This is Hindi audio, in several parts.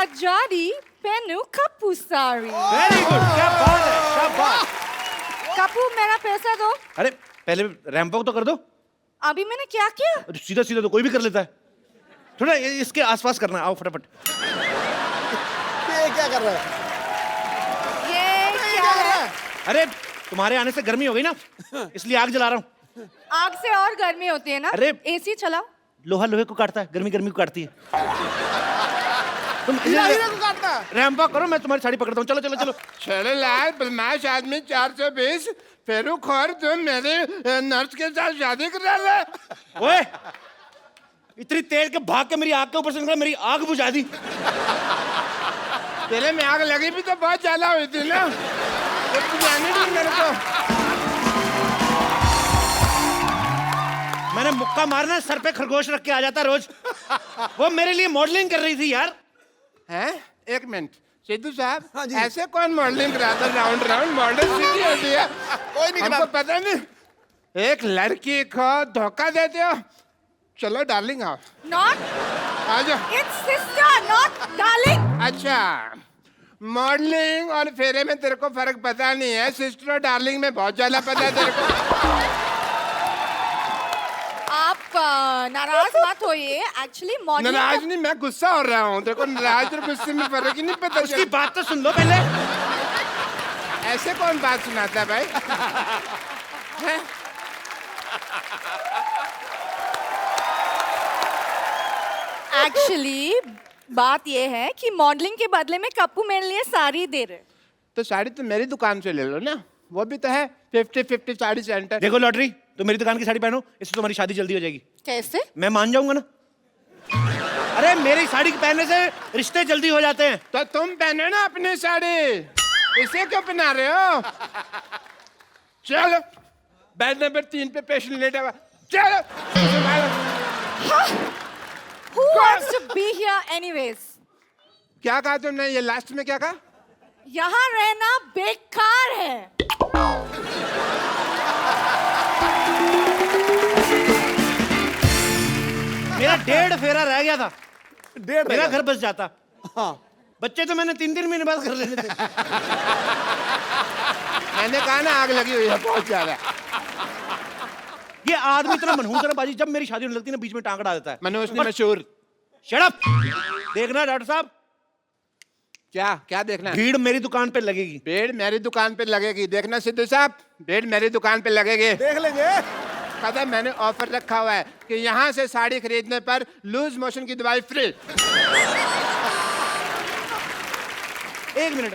आजादी पहनू कप्पू साड़ी। वेरी गुड, क्या बात है, शाबाश। कप्पू मेरा पैसा दो। अरे पहले रैंप वॉक तो कर दो। अभी मैंने क्या किया? सीधा सीधा तो कोई भी कर लेता है, थोड़ा इसके आसपास करना है। आओ फटाफट। ये क्या कर रहा है? ये क्या है? अरे तुम्हारे आने से गर्मी हो गई ना, इसलिए आग जला रहा हूँ। आग से और गर्मी होती है ना। अरे एसी चलाओ। लोहा लोहे को काटता है, गर्मी गर्मी को काटती है। तुम हीरा को काटना। रैंप वॉक करो, मैं तुम्हारी साड़ी पकड़ता हूँ। चलो चलो चलो। चलो लाल बदमाश आदमी 420 फेरू खोर तुम मेरे नर्स के साथ शादी करा ले। ओए इतनी तेज के भाग के मेरी आग के ऊपर से निकला, मेरी आग बुझा दी। तेरे में आग लगी भी तो बहुत ज्यादा हुई थी ना, तो बुझाने दी मेरे को। मैंने मुक्का मारना, सर पे खरगोश रख के आ जाता रोज। वो मेरे लिए मॉडलिंग कर रही थी यार। हैं? एक मिनट सिद्धू साहब, हाँ जी। ऐसे कौन मॉडलिंग कराता? राउंड राउंड मॉडल सीधी होती है। कोई नहीं हमको पता नहीं, एक लड़की को धोखा देते हो। चलो डार्लिंग आओ, Not. आ जाओ। It's sister, not darling. अच्छा, मॉडलिंग और फेरे में तेरे को फर्क पता नहीं है, सिस्टर और डार्लिंग में बहुत ज्यादा पता है तेरे को। आप नाराज मत होइए। एक्चुअली मॉडलिंग नाराज नहीं, मैं गुस्सा हो रहा हूँ। देखो नाराज और गुस्से में फर्क ही नहीं पता उसकी चलता। बात तो सुन लो पहले। ऐसे कौन बात सुनाता है भाई? हैं? एक्चुअली बात ये है कि मॉडलिंग के बदले में कप्पू मेरे लिए साड़ी दे रहे। तो साड़ी तो मेरी दुकान से ले लो ना, वो भी तो है 50-50 साड़ी सेंटर। देखो लॉटरी, तो मेरी दुकान की साड़ी पहनो, इससे तुम्हारी शादी जल्दी हो जाएगी। कैसे? मैं मान जाऊंगा ना। अरे मेरी साड़ी पहनने से रिश्ते जल्दी हो जाते हैं। तो तुम पहनो ना अपनी साड़ी, इसे क्यों पहना रहे हो? चलो बेड नंबर 3 पे पेशेंट लेटा हुआ, चलो। Who wants to be here anyways? क्या कहा तुमने? ये लास्ट में क्या कहा? यहाँ रहना बेकार है। मेरा 1.5 फेरा रह गया था, 1.5 मेरा घर बस जाता। हाँ। बच्चे तो मैंने 3-3 महीने बाद कर लेने थे। मैंने कहा ना आग लगी हुई है बहुत ज्यादा। ये आदमी इतना मनहूस है ना बाजी, जब मेरी शादी होने लगती है ना बीच में टांग अड़ा देता है। मनोज ने मशहूर। Shut up. देखना डॉक्टर साहब, क्या क्या देखना है? भीड़ मेरी दुकान पे लगेगी। बेड मेरी दुकान पे लगेगी। देखना सिद्धू साहब, बेड मेरी दुकान पे लगेगी। देख लेंगे। पता है, मैंने ऑफर रखा हुआ है कि यहाँ से साड़ी खरीदने पर लूज मोशन की दवाई फ्री। एक मिनट,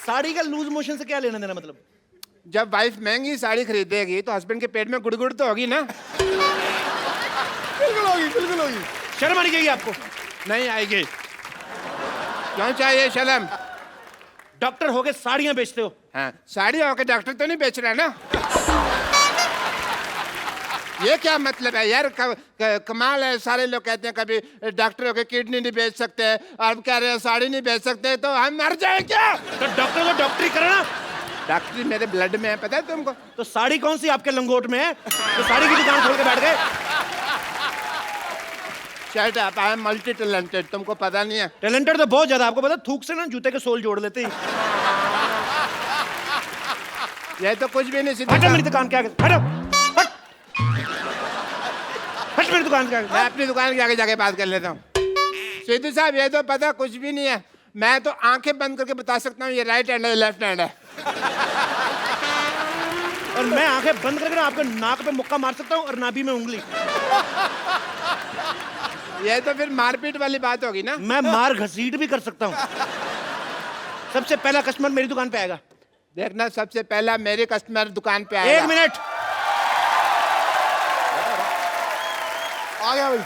साड़ी का लूज मोशन से क्या लेना देना? मतलब जब वाइफ महंगी साड़ी खरीदेगी तो हस्बैंड के पेट में गुड़गुड़ तो होगी ना। बिल्कुल होगी, बिल्कुल होगी। शर्म आनी चाहिए आपको। नहीं आएगी। क्यों चाहिए शर्म? डॉक्टर होके साड़ियां बेचते हो। हाँ, साड़ी होकर डॉक्टर तो नहीं बेच रहा ना। ये क्या मतलब है यार? कमाल है। सारे लोग कहते हैं कभी डॉक्टर होकर किडनी नहीं बेच सकते, और कह रहे हैं साड़ी नहीं बेच सकते, तो हम मर जाए क्या? तो डॉक्टर को डॉक्टरी करना। डॉक्टरी मेरे ब्लड में है, पता है तुमको? तो साड़ी कौन सी आपके लंगोट में है? तो साड़ी की दुकान खोल के बैठ गए। शर्ट आप आई एम मल्टी टैलेंटेड, तुमको पता नहीं है? टैलेंटेड तो बहुत ज्यादा। आपको पता, थूक से ना जूते के सोल जोड़ लेते हैं। ये तो कुछ भी नहीं। सीधा हटो मेरी दुकान के आगे, हटो, हट, हट मेरी दुकान के आगे। मैं अपनी दुकान के आगे जाके बात कर लेता हूँ। सिद्धू साहब, ये तो पता कुछ भी नहीं है। मैं तो आंखें बंद करके बता सकता हूँ ये राइट हैंड है लेफ्ट हैंड है। और मैं आंखें बंद करके ना आपके नाक पे मुक्का मार सकता हूँ और नाभि में उंगली। ये तो फिर मारपीट वाली बात होगी ना। मैं मार घसीट भी कर सकता हूँ। सबसे पहला कस्टमर मेरी दुकान पे आएगा। देखना, सबसे पहला मेरे कस्टमर दुकान पे एक आएगा। मिनट, आ गया भाई।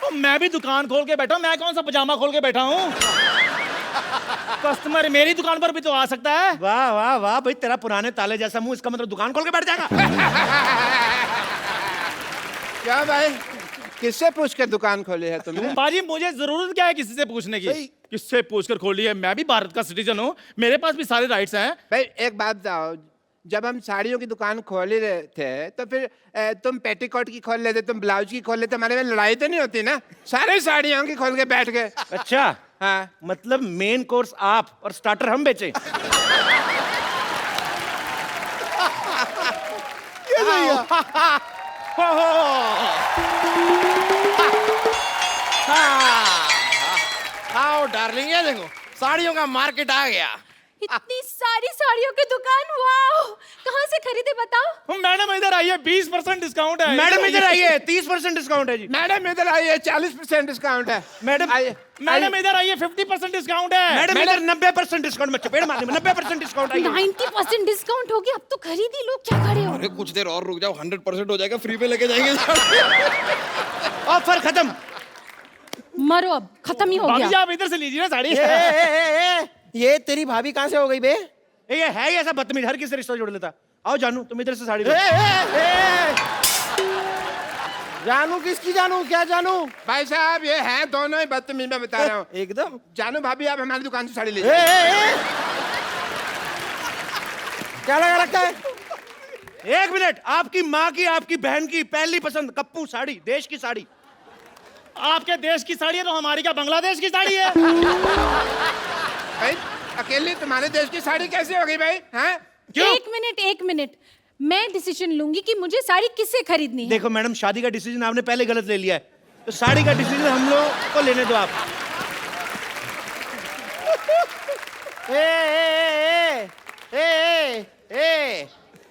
तो मैं भी दुकान खोल के बैठा हूँ, मैं कौन सा पजामा खोल के बैठा हूँ? कस्टमर मेरी दुकान पर भी तो आ सकता है। वाह वाह वाह भाई, तेरा पुराने ताले जैसा मुंह, इसका मतलब दुकान खोल के बैठ जाएगा। क्या भाई, किससे पूछ कर दुकान खोली है तुमने? बाजी मुझे जरूरत क्या है किसी से पूछने की? सही। किससे पूछकर खोली है? मैं भी भारत का सिटीजन हूँ, मेरे पास भी सारे राइट्स हैं। भाई एक बात बताओ, जब हम साड़ियों की दुकान खोल ही रहे थे तो फिर तुम पेटीकोट की खोल लेते, तुम ब्लाउज की खोल लेते, हमारे में लड़ाई तो नहीं होती ना? सारे साड़ियों की खोल के बैठ गए। अच्छा, हाँ मतलब मेन कोर्स आप और स्टार्टर हम बेचे। ये सही है। आओ डार्लिंग, ये देखो साड़ियों का मार्केट आ गया। इतनी सारी साड़ियों की दुकान, वाओ! कहाँ से खरीदे बताओ? मैडम इधर आइए, 20% डिस्काउंट है। मैडम इधर आइए, 30% डिस्काउंट है जी। मैडम इधर आइए, 40% डिस्काउंट है। मैडम आइए मैडम इधर आइए, 50% डिस्काउंट है। मैडम इधर 90% डिस्काउंट में चपेट मारने में 90% डिस्काउंट आइए। 90% डिस्काउंट हो गया, अब तो खरीद ही लो, क्या खड़े हो? अरे कुछ देर और रुक जाओ, 100% हो जाएगा, फ्री पे लेके जाएंगे। ऑफर खत्म। मरो, अब खत्म ही हो भाभी जी गया। आप इधर से लीजिए ना साड़ी। ये तेरी भाभी कहाँ से हो गई बे? ये है ही ऐसा बदतमीज, हर किसी से रिश्ता जोड़ लेता। आओ जानू, तुम इधर से साड़ी दो। जानू किसकी जानू, क्या जानू? भाई साहब ये हैं दोनों ही बदतमीज, मैं बता रहा हूँ। एकदम। जानू भाभी आप हमारी दुकान से साड़ी लीजिए। क्या लगा रखा है? 1 मिनट, आपकी माँ की, आपकी बहन की पहली पसंद कप्पू साड़ी, देश की साड़ी। आपके देश की साड़ी है तो हमारी क्या बांग्लादेश की साड़ी है? भाई अकेले तुम्हारे देश की साड़ी कैसे हो गई भाई? हैं? एक मिनट, मैं डिसीजन लूंगी कि मुझे साड़ी किससे खरीदनी है। देखो मैडम, शादी का डिसीजन आपने पहले गलत ले लिया है, तो साड़ी का डिसीजन हम लोग को लेने दो आप।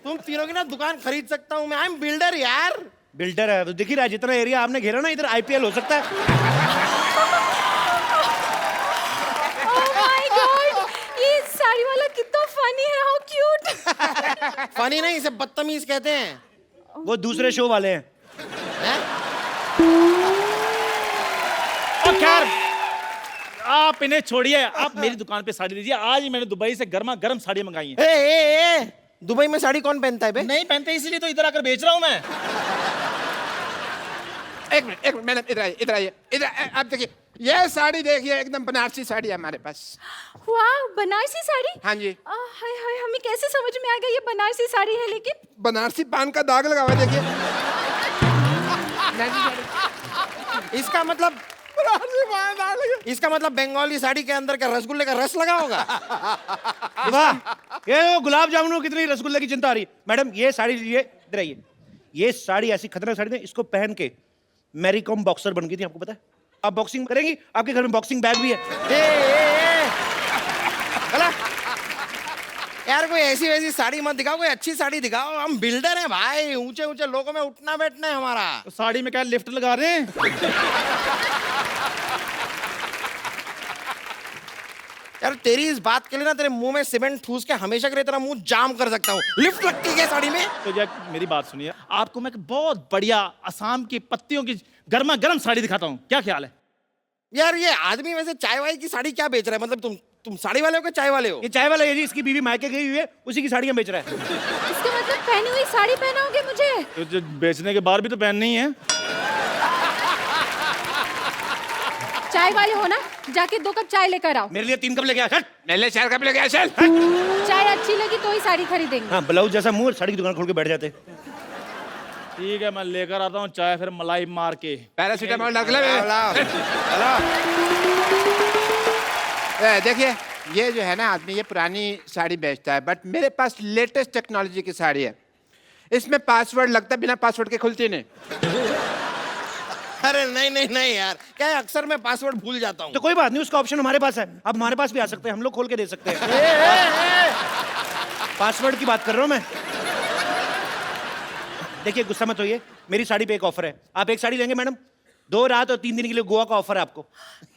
तुम तीनों की ना दुकान खरीद सकता हूँ मैं, आई एम बिल्डर यार। बिल्डर है तो दिख ही रहा है, जितना एरिया आपने घेरा ना, इधर आईपीएल हो सकता है। Oh my God! ये साड़ी वाला कितना फनी है, हाउ क्यूट। फनी नहीं, इसे बदतमीज कहते हैं। वो दूसरे शो वाले हैं। और खैर आप इन्हें छोड़िए, आप मेरी दुकान पे साड़ी लीजिए। आज ही मैंने दुबई से गर्मा गर्म साड़ी मंगाई है। दुबई में साड़ी कौन पहनता है बे? नहीं पहनते इसलिए तो इधर आकर बेच रहा हूँ मैं। एक मिनट मैडम, इधर आइए। आप देखिए ये साड़ी देखिए, एकदम बनारसी साड़ी है हमारे पास। वाह, बनारसी साड़ी। हाँ जी। हाय हाय, हमें कैसे समझ में आ गया ये बनारसी साड़ी है? लेकिन बनारसी पान का दाग लगा हुआ है, देखिए। इसका मतलब बंगाली साड़ी के अंदर का रसगुल्ले का रस लगा होगा। वाह, ये वो गुलाब जामुनों कितनी रसगुल्ले की चिंता आ रही है। मैडम ये साड़ी लीजिए, इधर आइए। ये साड़ी ऐसी खतरनाक साड़ी है, इसको पहन के मैरी कॉम बॉक्सर बन गई थी, आपको पता है? आप बॉक्सिंग करेंगी, आपके घर में बॉक्सिंग बैग भी है। चला यार, कोई ऐसी वैसी साड़ी मत दिखाओ, कोई अच्छी साड़ी दिखाओ। हम बिल्डर हैं भाई, ऊंचे ऊंचे लोगों में उठना बैठना है हमारा। तो साड़ी में क्या लिफ्ट लगा रहे हैं? यार तेरी इस बात के लिए ना तेरे मुंह में सीमेंट ठूस के हमेशा के लिए तेरा मुंह जाम कर सकता हूँ। लिफ्ट लगती है साड़ी में? तो जब मेरी बात सुनिए, आपको मैं एक बहुत बढ़िया असम की पत्तियों की गर्मा गर्म साड़ी दिखाता हूँ, क्या ख्याल है? यार ये आदमी वैसे चाय वाय की साड़ी क्या बेच रहा है? मतलब तुम साड़ी वाले हो कि चाय वाले हो? ये चाय वाला है जी, इसकी बीवी मायके गई हुई है, उसी की साड़ियां बेच रहा है। इसका मतलब पहनी हुई साड़ी पहनाओगे मुझे? तो जो बेचने के बाद भी तो पहननी है। चाय वाले हो ना, जाके 2 कप चाय लेकर आओ। मेरे लिए 3 कप लेके आ। मेरे 4 कप लेके आ चल। चाय अच्छी लगी तो ही साड़ी खरीदेंगे। हाँ, ब्लाउज जैसा मुंह, साड़ी की दुकान खोल के बैठ जाते। ठीक है, मैं लेकर आता हूँ चाय, फिर मलाई मार के। पैरासीटामोल डाल देखिए ये जो है ना आदमी, ये पुरानी साड़ी बेचता है, बट मेरे पास लेटेस्ट टेक्नोलॉजी की साड़ी है। इसमें पासवर्ड लगता है, बिना पासवर्ड के खुलती नहीं। अरे नहीं यार, क्या है अक्सर मैं पासवर्ड भूल जाता हूँ। तो कोई बात नहीं, उसका ऑप्शन हमारे पास है, आप हमारे पास भी आ सकते हैं, हम लोग खोल के दे सकते हैं। पासवर्ड की बात कर रहा हूँ मैं। देखिए गुस्सा मत होइए, मेरी साड़ी पे एक ऑफर है। आप एक साड़ी लेंगे मैडम, 2 रात और 3 दिन के लिए गोवा का ऑफर है आपको।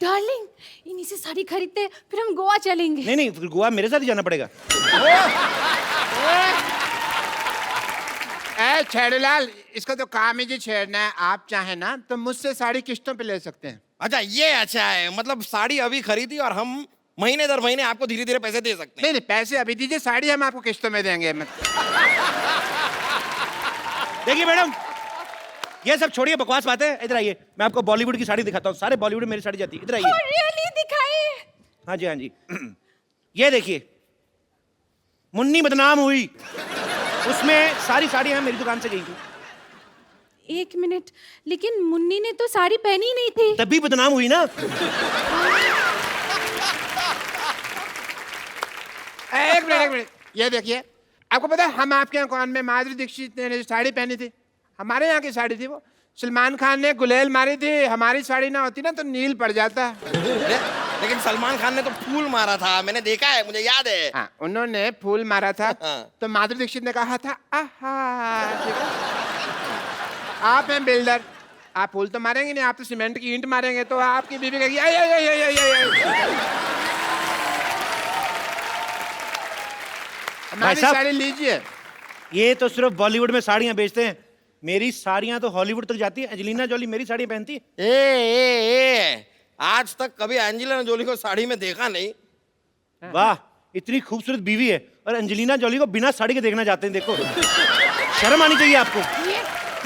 डार्लिंग, इन्हीं से साड़ी खरीदते हैं, फिर हम गोवा चलेंगे। नहीं, फिर गोवा मेरे साथ ही जाना पड़ेगा। ए छेड़ूलाल, इसका तो काम ही जी छेड़ना है। आप चाहे ना तो मुझसे साड़ी किस्तों पे ले सकते हैं। अच्छा ये अच्छा है, मतलब साड़ी अभी खरीदी और हम महीने दर महीने आपको धीरे धीरे पैसे दे सकते हैं। नहीं पैसे अभी दीजिए, साड़ी हम आपको किस्तों में देंगे। देखिए मैडम, ये सब छोड़िए, बकवास बातें। इधर आइए, मैं आपको बॉलीवुड की साड़ी दिखाता हूँ। सारे बॉलीवुड में मेरी साड़ी जाती है। इधर आइए। रियली दिखाइए। हाँ जी। ये देखिए, मुन्नी बदनाम हुई, उसमें सारी साड़ियां मेरी दुकान से गई थी। 1 मिनट, लेकिन मुन्नी ने तो साड़ी पहनी नहीं थी। तभी बदनाम हुई ना। एक मिनट, ये देखिए, आपको पता है हम आपके यहाँ कौन में माधुरी दीक्षित ने साड़ी पहनी थी, हमारे यहाँ की साड़ी थी वो। सलमान खान ने गुलेल मारी थी, हमारी साड़ी ना होती ना तो नील पड़ जाता। लेकिन सलमान खान ने तो फूल मारा था, मैंने देखा है, मुझे याद है। हाँ, उन्होंने फूल मारा था हाँ। तो माधुरी दीक्षित ने कहा था आहा, ठीक है? आप हैं बिल्डर, आप फूल तो मारेंगे नहीं, आप तो सीमेंट की ईंट मारेंगे, तो आपकी बीवी कहेगी आई आई आई आई आई आई। हमारी साहब। साड़ी लीजिए। ये तो सिर्फ बॉलीवुड में साड़ियां बेचते हैं, मेरी साड़ियां तो हॉलीवुड तक जाती है। एंजेलिना जोली मेरी साड़ियां पहनती है। ए, आज तक कभी एंजेलिना जोली को साड़ी में देखा नहीं। वाह, इतनी खूबसूरत बीवी है और एंजेलिना जोली को बिना साड़ी के देखना चाहते हैं। देखो, शर्म आनी चाहिए आपको।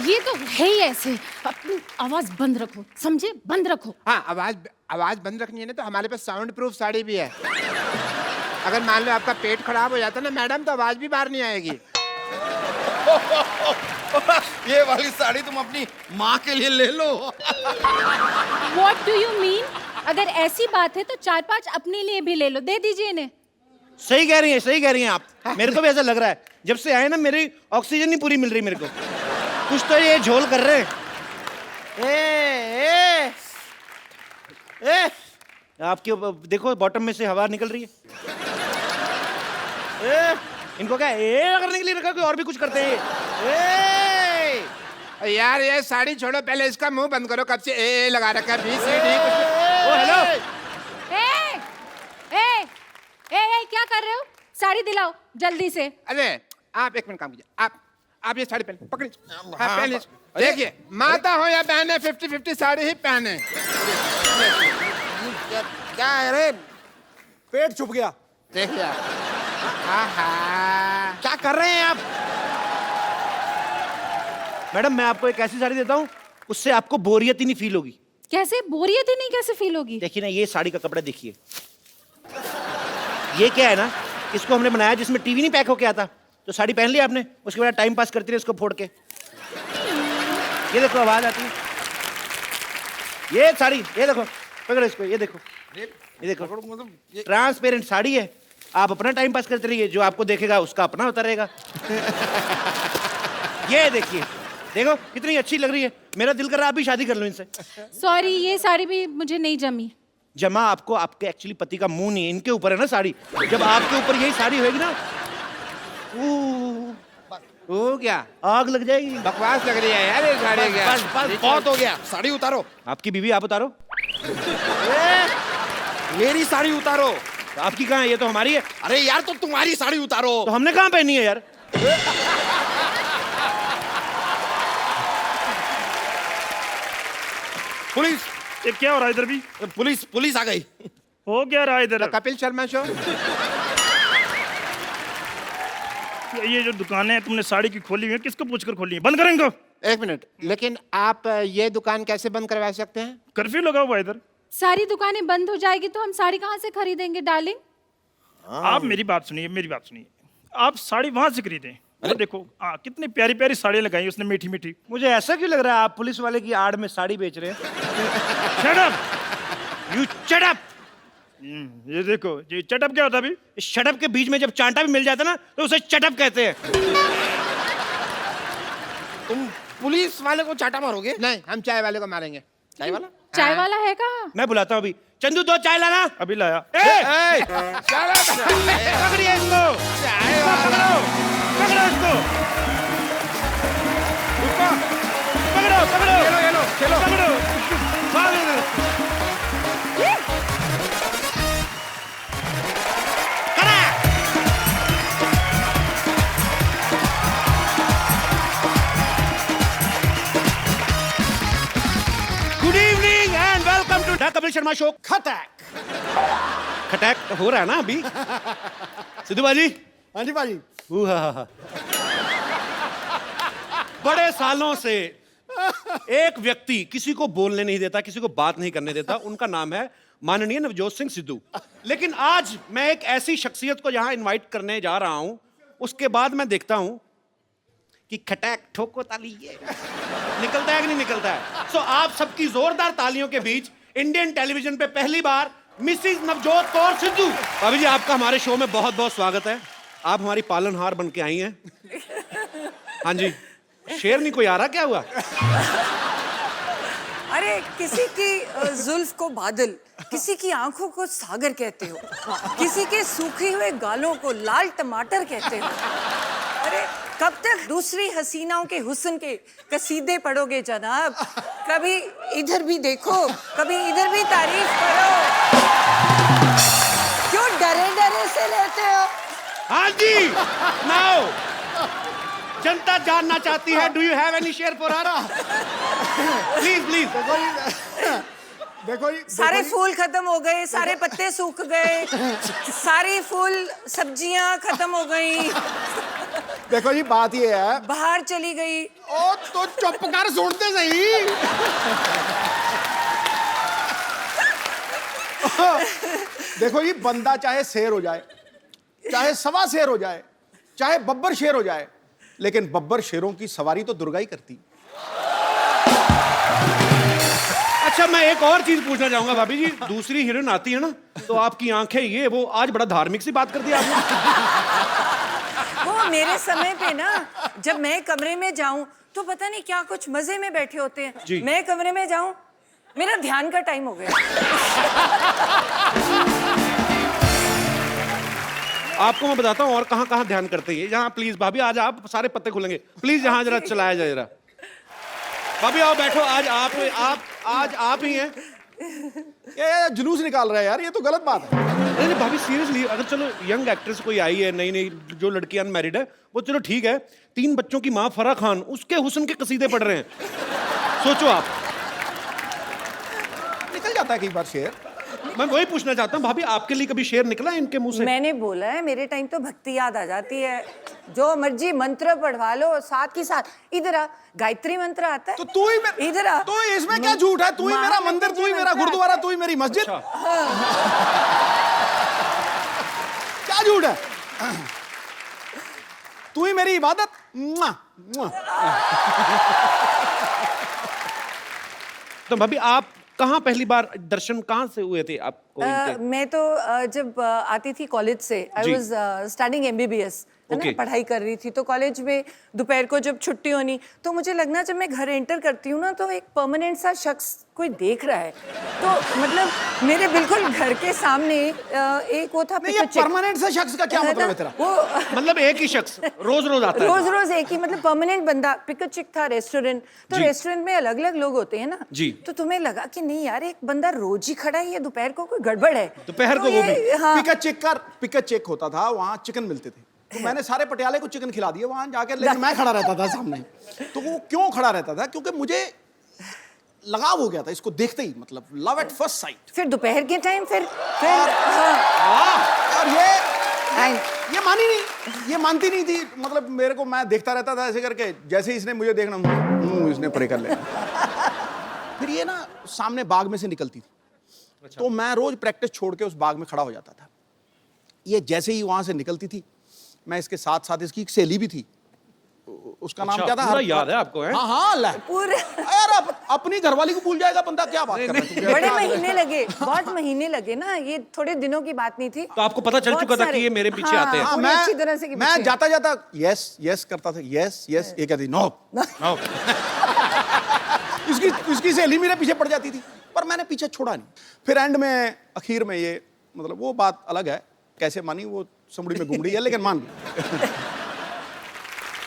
ये तो है ही ऐसे। अपनी आवाज बंद रखो, समझे? बंद रखो। हाँ, आवाज बंद रखनी है ना, तो हमारे पास साउंड प्रूफ साड़ी भी है। अगर मान लो आपका पेट खराब हो जाता ना मैडम, तो आवाज भी बाहर नहीं आएगी। ये वाली साड़ी तुम अपनी माँ के लिए ले लो। What do you mean? अगर ऐसी बात है तो 4-5 अपने लिए भी ले लो, दे दीजिए इन्हें। सही कह रही हैं, सही कह रही हैं आप। मेरे को भी ऐसा लग रहा है, जब से आए ना मेरी ऑक्सीजन नहीं पूरी मिल रही मेरे को। कुछ तो ये झोल कर रहे हैं। ए, आपके देखो बॉटम में से हवा निकल रही है। इनको क्या करने के लिए रखा, कोई और भी कुछ करते हैं। यार ये साड़ी छोड़ो, पहले इसका मुंह बंद करो। कब से ए लगा रखा है, BCD ओ हेलो, क्या कर रहे हो? साड़ी दिलाओ जल्दी से। अरे आप एक मिनट काम कीजिए, आप ये साड़ी पहने, पकड़िए, हाँ पहन लीजिए। देखिए, माता हो या बहने, 50-50 साड़ी ही पहने। क्या है रे? पेट छुप गया। देखिए आहा, क्या कर रहे हैं आप? मैडम मैं आपको एक ऐसी साड़ी देता हूँ, उससे आपको बोरियत ही नहीं फील होगी। कैसे बोरियत ही नहीं कैसे फील होगी? देखिए ना, ये साड़ी का कपड़ा देखिए। ये क्या है ना, इसको हमने बनाया जिसमें टीवी नहीं पैक होके आता, तो साड़ी पहन ली आपने, उसके बाद टाइम पास करती रही इसको फोड़ के। ये देखो आवाज आती है। ये साड़ी, ये देखो, पकड़ो इसको, ये देखो, ये देखो, ट्रांसपेरेंट साड़ी है। आप अपना टाइम पास करते रहिए, जो आपको देखेगा उसका अपना होता रहेगा। ये देखिए, देखो कितनी अच्छी लग रही है। मेरा दिल कर रहा है आप भी शादी कर लो इनसे। सॉरी, ये साड़ी भी मुझे नहीं जमी। जमा आपको आपके एक्चुअली पति का मुंह नहीं है, इनके ऊपर है ना साड़ी। जब आपके ऊपर यही साड़ी होगी ना, वो क्या आग लग जाएगी। बकवास लग रही है यार ये साड़ी। क्या बस बहुत हो गया, साड़ी उतारो। आपकी बीवी आप उतारो। मेरी साड़ी उतारो। तो आपकी कहाँ है? ये तो हमारी है। अरे यार, तो तुम्हारी साड़ी उतारो। तो हमने कहाँ पहनी है यार? पुलिस, ये क्या हो रहा है इधर भी? पुलिस आ गई। हो क्या रहा है इधर? कपिल शर्मा शो। ये जो दुकानें तुमने साड़ी की खोली हुई है, किसको पूछकर खोली है? बंद करें इनको। एक मिनट, लेकिन आप ये दुकान कैसे बंद करवा सकते हैं? कर्फ्यू लगा हुआ है इधर। सारी दुकानें बंद हो जाएगी तो हम साड़ी कहाँ से खरीदेंगे डार्लिंग? आप मेरी बात सुनिए, मेरी बात सुनिए। आप साड़ी वहां से खरीदें। और देखो कितनी प्यारी प्यारी साड़ियाँ लगाई उसने, मीठी मीठी। मुझे ऐसा क्यों लग रहा है आप पुलिस वाले की आड़ में साड़ी बेच रहे हैं? Shut up, you shut up. ये देखो, ये चटअप क्या होता है अभी? इस शटअप के बीच में जब चांटा भी मिल जाता ना, तो उसे चटअप कहते हैं। तुम पुलिस वाले को चाटा मारोगे? नहीं, हम चाय वाले को मारेंगे। चाय वाला? चाय वाला है कहाँ? मैं बुलाता हूँ अभी। चंदू 2 चाय लाना। अभी लाया। पकड़िए इसको, पकड़ो इसको, पकड़ो। चलो पकड़ो। Good evening and welcome to the Kapil Sharma show. खटैक हो रहा है ना अभी। सिद्धू बाजी। हाँ जी भाजी। बड़े सालों से एक व्यक्ति किसी को बोलने नहीं देता, किसी को बात नहीं करने देता, उनका नाम है माननीय नवजोत सिंह सिद्धू। लेकिन आज मैं एक ऐसी शख्सियत को यहां इनवाइट करने जा रहा हूं, उसके बाद मैं देखता हूं कि खटैक ठोको ताली ये निकलता है कि नहीं निकलता है। सो आप सबकी जोरदार तालियों के बीच इंडियन टेलीविजन पे पहली बार मिसिज नवजोत कौर सिद्धू। भाभी जी, आपका हमारे शो में बहुत बहुत स्वागत है। आप हमारी पालनहार बन के आई हैं। हाँ जी, शेर नहीं कोई आ रहा, क्या हुआ? अरे किसी की जुल्फ को बादल, किसी की आंखों को सागर कहते हो, किसी के सूखे हुए गालों को लाल टमाटर कहते हो। अरे कब तक दूसरी हसीनाओं के हुस्न के कसीदे पढ़ोगे जनाब? कभी इधर भी देखो, कभी इधर भी तारीफ करो। क्यों डरे डरे से लेते हो? हाँ जी, नाउ जनता जानना चाहती है, do you have any share for her? Please please. देखो जी, सारे फूल खत्म हो गए, सारे पत्ते सूख गए, सारी फूल सब्जियां खत्म हो गई, देखो जी, बात ये है। बाहर चली गई। ओ तो चुप कर, सुनते सही। देखो जी, बंदा चाहे शेर हो जाए, चाहे सवा शेर हो जाए, चाहे बब्बर शेर हो जाए, लेकिन बब्बर शेरों की सवारी तो दुर्गा ही करती। अच्छा, मैं एक और चीज पूछना चाहूंगा भाभी जी। दूसरी हीरोइन आती है ना, तो आपकी आंखें ये वो, आज बड़ा धार्मिक सी बात कर दी आपने। वो मेरे समय पे ना, जब मैं कमरे में जाऊं तो पता नहीं क्या कुछ मजे में बैठे होते हैं। जी। मैं कमरे में जाऊं, मेरा ध्यान का टाइम हो गया। आपको मैं बताता हूँ और कहाँ कहाँ ध्यान करते हैं। यहाँ प्लीज भाभी, आज आप सारे पत्ते खुलेंगे प्लीज, यहाँ जरा चलाया जाए जरा। भाभी आओ बैठो, आज आप ही हैं। ये जुलूस निकाल रहा है यार, ये तो गलत बात है। नहीं भाभी सीरियसली, अगर चलो यंग एक्ट्रेस कोई आई है, नई नई जो लड़की अनमैरिड है, वो चलो ठीक है। 3 बच्चों की माँ फराह खान, उसके हुस्न के कसीदे पढ़ रहे हैं। सोचो आप, निकल जाता है कई बार शेर। मैं वही पूछना चाहता हूँ भाभी, आपके लिए कभी शेर निकला है इनके मुंह से? मैंने बोला है, मेरे टाइम तो भक्ति याद आ जाती है। जो मर्जी मंत्र पढ़वा लो, साथ की साथ इधर आ, गायत्री मंत्र आता है। तो तू ही इधर आ। तो इसमें क्या झूठ है? तू ही मेरा मंदिर, तू ही मेरा गुरुद्वारा, तू ही मेरी मस्जिद। क्या झूठ है? तू ही मेरी इबादत। मुआ, मुआ। तो भाभी आप कहाँ पहली बार दर्शन कहाँ से हुए थे आपको इनके? मैं तो जब आती थी कॉलेज से, आई वाज स्टडिंग MBBS, है ना, Okay. पढ़ाई कर रही थी। तो कॉलेज में दोपहर को जब छुट्टी होनी, तो मुझे लगना जब मैं घर एंटर करती हूँ ना, तो एक परमानेंट सा शख्स कोई देख रहा है। तो मतलब मेरे बिल्कुल घर के सामने एक वो था। नहीं, ये परमानेंट से शख्स का क्या मतलब है तेरा? वो मतलब एक ही शख्स रोज रोज आता है? रोज रोज एक ही, मतलब परमानेंट बंदा। पिक चिक था रेस्टोरेंट, तो रेस्टोरेंट में अलग अलग लोग होते हैं ना जी। तो तुम्हें लगा कि नहीं यार, एक बंदा रोज ही खड़ा है, ये दोपहर को कोई गड़बड़ है। दोपहर तो को वो भी? हाँ। पिका चेक होता था, वहाँ चिकन मिलते थे, तो मैंने सारे पटियाले को चिकन खिला दिया वहां जाकर, लेकिन मैं खड़ा रहता था सामने। तो वो क्यों खड़ा रहता था? क्योंकि मुझे लगाव हो गया था इसको देखते ही, मतलब लव एट फर्स्ट साइट। फिर दोपहर के टाइम फिर और ये मानी नहीं, ये मानती नहीं थी। मतलब मेरे को, मैं देखता रहता था ऐसे करके, जैसे ही इसने मुझे देखना, इसने परे कर लिया। फिर ये ना सामने बाग में से निकलती थी। अच्छा। तो मैं रोज प्रैक्टिस छोड़ के उस बाग में खड़ा हो जाता था। ये जैसे ही वहां से निकलती थी, मैं इसके साथ साथ, इसकी एक सहेली भी थी, उसका नाम क्या था? पूरा याद है आपको? है? हाँ हाँ, ले पूरे यार, अपनी घरवाली को भूल जाएगा बंदा, क्या बात कर रहा है? बड़े महीने लगे, बहुत महीने लगे ना, ये थोड़े दिनों की बात नहीं थी। तो आपको पता चल चुका था कि ये मेरे पीछे आते हैं? हाँ, पूरी अच्छी तरह से मैं जाता जाता यस यस करता था, यस यस, ये कहती नो। इसकी सहेली मेरे पीछे पड़ जाती थी, पर मैंने पीछे छोड़ा नहीं। फिर एंड में, आखिर में, ये मतलब वो बात अलग है, कैसे मानी वो समड़ी में घूम रही है, लेकिन मान गई।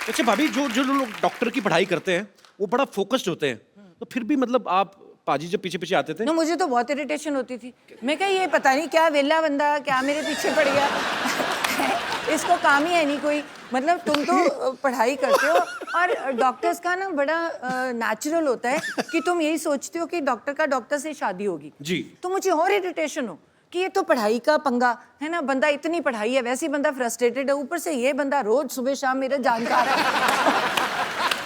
अच्छा भाभी, जो जो लोग डॉक्टर की पढ़ाई करते हैं वो बड़ा फोकस्ड होते हैं, तो फिर भी मतलब आप पाजी जब पीछे पीछे आते थे? ना, मुझे तो बहुत इरिटेशन होती थी। मैं कहा ये पता नहीं क्या वेला बंदा, क्या मेरे पीछे पड़ गया। इसको काम ही है नहीं कोई। मतलब तुम तो पढ़ाई करते हो, और डॉक्टर्स का ना बड़ा नेचुरल होता है कि तुम यही सोचते हो कि डॉक्टर का डॉक्टर से शादी होगी जी। तो मुझे और इरिटेशन हो कि ये तो पढ़ाई का पंगा है ना, बंदा इतनी पढ़ाई है, वैसे ही बंदा फ्रस्ट्रेटेड है, ऊपर से ये बंदा रोज सुबह शाम मेरा जानकार है।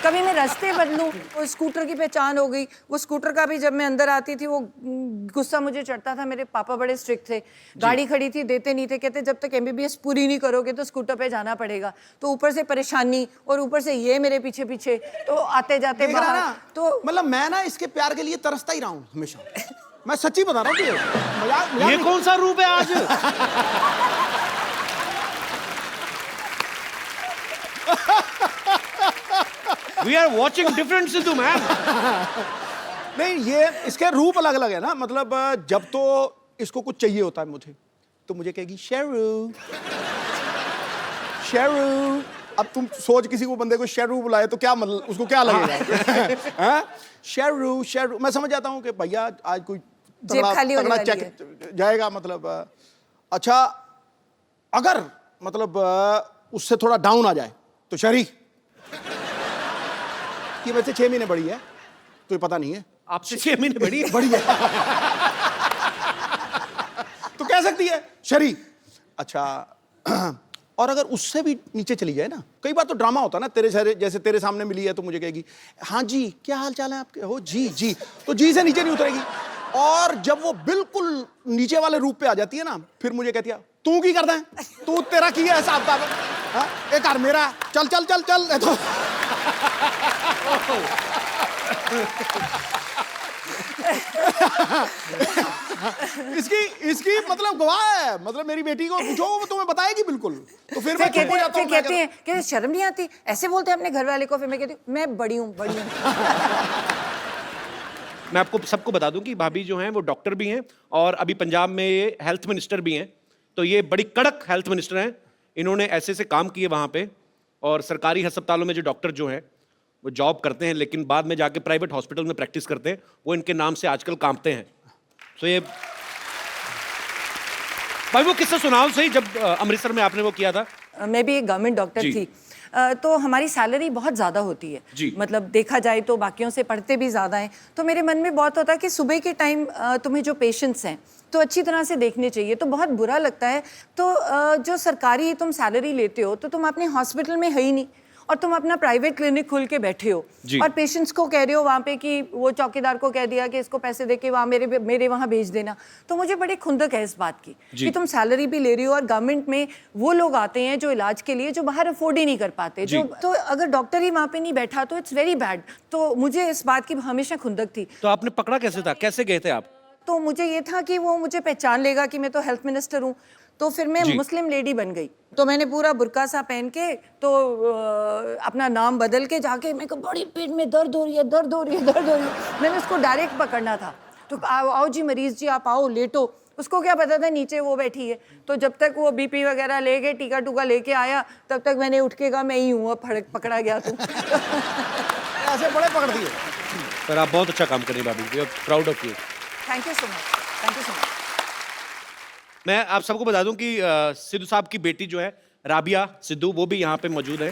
कभी मैं रास्ते बदलूं, वो स्कूटर की पहचान हो गई। वो स्कूटर का भी जब मैं अंदर आती थी, वो गुस्सा मुझे चढ़ता था। मेरे पापा बड़े स्ट्रिक्ट थे, गाड़ी खड़ी थी देते नहीं थे, कहते जब तक MBBS पूरी नहीं करोगे तो स्कूटर पे जाना पड़ेगा। तो ऊपर से परेशानी, और ऊपर से ये मेरे पीछे पीछे, तो आते जाते बाहर, तो मतलब मैं ना इसके प्यार के लिए तरसता ही रहा हूँ हमेशा। मैं सच्ची बता रहा हूँ। ये कौन सा रूप है आज? We are watching different Sidhu man. नहीं, ये इसके रूप अलग अलग है ना, मतलब जब तो इसको कुछ चाहिए होता है मुझे, तो मुझे कहेगी शेरू शेरू। अब तुम सोच, किसी को बंदे को शेरू बुलाए तो क्या मतलब, उसको क्या लगेगा? हाँ? शेरू शेरू, मैं समझ जाता हूँ कि भैया आज कोई जेब खाली होने तगड़ा वाली चेक जाएगा, मतलब अच्छा अगर मतलब उससे थोड़ा डाउन आ जाए तो शरी ये वैसे 6 महीने बड़ी है तो ये पता नहीं है, आपसे 6 महीने बड़ी है। बड़ी है तो कह सकती है शरी। अच्छा और अगर उससे भी नीचे चली जाए ना, कई बार तो ड्रामा होता है ना, तेरे सारे जैसे तेरे सामने मिली है तो मुझे कहेगी हाँ जी क्या हाल चाल है आपके, हो जी जी, तो जी से नीचे नहीं उतरेगी। और जब वो बिल्कुल नीचे वाले रूप पे आ जाती है ना, फिर मुझे कहती है तू की करता है, तू तेरा की है हिसाब किताब, हाँ एक कार मेरा, चल चल चल चल तो इसकी मतलब गवाह है, मतलब मेरी बेटी को पूछो वो तुम्हें बताएगी बिल्कुल। तो फिर मैं चुप हो जाता हूँ, मैं कहते हैं कि शर्म नहीं आती, ऐसे बोलते हैं अपने घर वाले को। फिर मैं कहती हूँ मैं बड़ी हूँ बड़ी हूँ। मैं आपको सबको बता दूं कि भाभी जो हैं वो डॉक्टर भी हैं और अभी पंजाब में ये हेल्थ मिनिस्टर भी हैं, तो ये बड़ी कड़क हेल्थ मिनिस्टर हैं। इन्होंने ऐसे से काम किए वहाँ पे, और सरकारी अस्पतालों में जो डॉक्टर जो हैं वो जॉब करते हैं लेकिन बाद में जाके प्राइवेट हॉस्पिटल में प्रैक्टिस करते हैं, वो इनके नाम से आजकल कांपते हैं। तो ये भाई वो किस्सा सुनाओ सही, जब अमृतसर में आपने वो किया था। मैं भी एक गवर्नमेंट डॉक्टर जी। थी, तो हमारी सैलरी बहुत ज़्यादा होती है जी। मतलब देखा जाए तो बाकियों से पढ़ते भी ज़्यादा हैं। तो मेरे मन में बहुत होता है कि सुबह के टाइम तुम्हें जो पेशेंट्स हैं तो अच्छी तरह से देखने चाहिए, तो बहुत बुरा लगता है। तो जो सरकारी तुम सैलरी लेते हो तो तुम अपने हॉस्पिटल में है ही नहीं, और तुम अपना प्राइवेट क्लिनिक खोल के बैठे हो और पेशेंट्स को कह रहे हो वहाँ पे कि वो चौकीदार को कह दिया कि इसको पैसे दे के वहाँ मेरे वहाँ भेज देना। तो मुझे बड़ी खुंदक है इस बात की कि तुम सैलरी भी ले रही हो और गवर्नमेंट में वो लोग आते हैं जो इलाज के लिए जो बाहर अफोर्ड ही नहीं कर पाते, जो तो अगर डॉक्टर ही वहाँ पे नहीं बैठा तो इट्स वेरी बैड। तो मुझे इस बात की हमेशा खुंदक थी। तो आपने पकड़ा कैसे था, कैसे गए थे आप? तो मुझे ये था कि वो मुझे पहचान लेगा कि मैं तो हेल्थ मिनिस्टर हूँ। तो फिर मैं मुस्लिम लेडी बन गई, तो मैंने पूरा बुर्का सा पहन के तो अपना नाम बदल के जाके, मैं को बड़ी पेट में दर्द हो रही है दर्द हो रही है दर्द हो रही है, मैंने उसको डायरेक्ट पकड़ना था। तो आओ जी मरीज जी आप आओ लेटो, उसको क्या पता था नीचे वो बैठी है। तो जब तक वो बीपी वगैरह लेके टीका टूका लेके आया तब तक मैंने उठ के कहा मैं ही हूँ, अब पकड़ा गया तू। ऐसे बड़े पकड़ दिए। पर आप बहुत अच्छा काम कर रही हैं भाभी, we are proud of you. Thank you so much, thank you so much. मैं आप सबको बता दूं कि सिद्धू साहब की बेटी जो है राबिया सिद्धू, वो भी यहाँ पे मौजूद है।